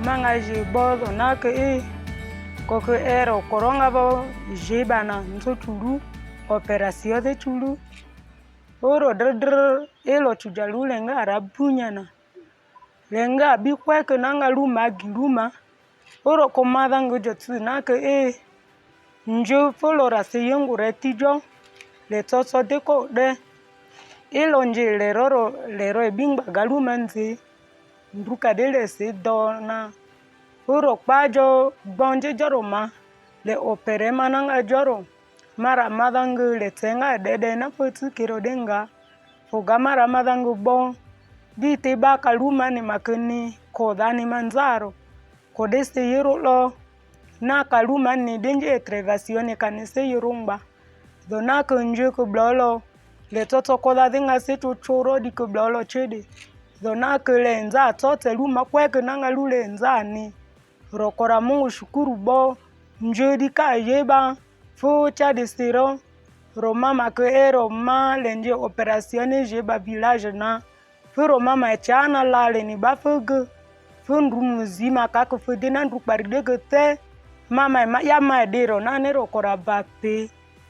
manga je bodo na ke koko ero koronga bo je bana nsotulu operation de tulu oro dr elo tujalu lenga arabunya na lenga bi kwa ke nanga luma giluma oro komada ngojo tu na ke njo folora se yengu Rethy jo le toto de ko de elo nje lero ebingba galuma nze nduka de le se dona oro pajo bonje joroma le opere mananga joro mara madangu le tenga dede na fotu kiro denga foga mara madangu bon di te ba kaluma ni makeni kodani manzaro kodeste yero lo na kaluma ni denje trevasione kanise yorumba dona konje ko blolo le toto koda denga se to choro di ko blolo chede dona ke lenza tote luma kweke nanga lule nzani rokora Mungu shukuru bo njodi ka yeba fo cha de sero roma ma ke ero ma lenje opératione je ba village na fo roma ma chana la le ni ba foge fo ndrumu zima ka ko fo de na ndru paride ke te mama ma ya ma de ro na ne rokora ba pe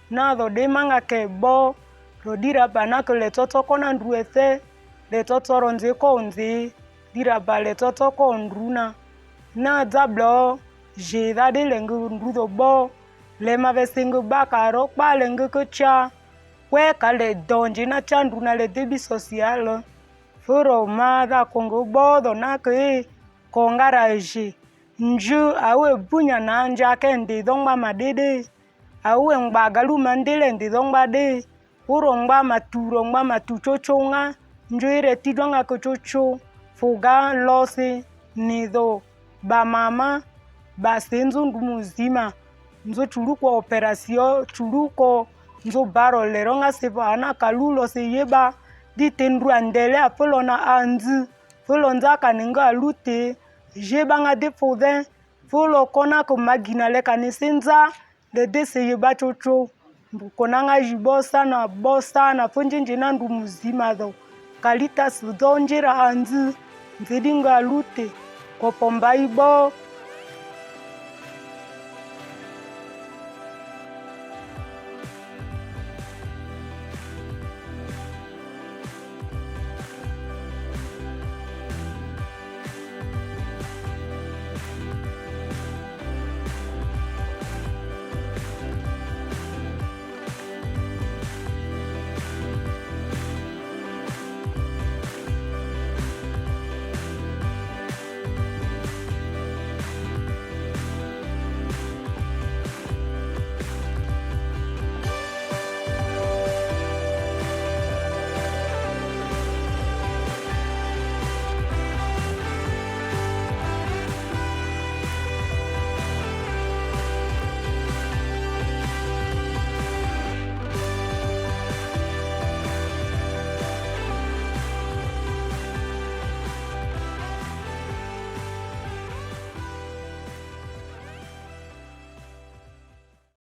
na do de manga ke bo ro dira bana ke le toto kona ndru ete le toto ronze ko nze dira ba le toto ko ndruna na zablo je da de lengu ndrudo bo le mavesingu bakaro pa lengu kocha kwe kale donji na chandu na le debi social foro ma da Congo bodo na ke kongara je nju awe bunya na anja kende dongba madede awe ngba galu mandele ndi dongba de uro ngba maturo ngba matuchochonga nju Rethy donga kochocho fuga lose nido ba mama ba senzo ndumuzima nzo chuluko operation chuluko nzo baro leronga sevana kalulo se yeba ditendru andele apolona anzu folonza kaninga lute jeba nga defode folo kona ko magina le kanisenza de dese yeba chocho konanga jibosa na bosa na fonjenje na ndumuzima do Caritas donjera anzu nzidinga lute kopomba ibo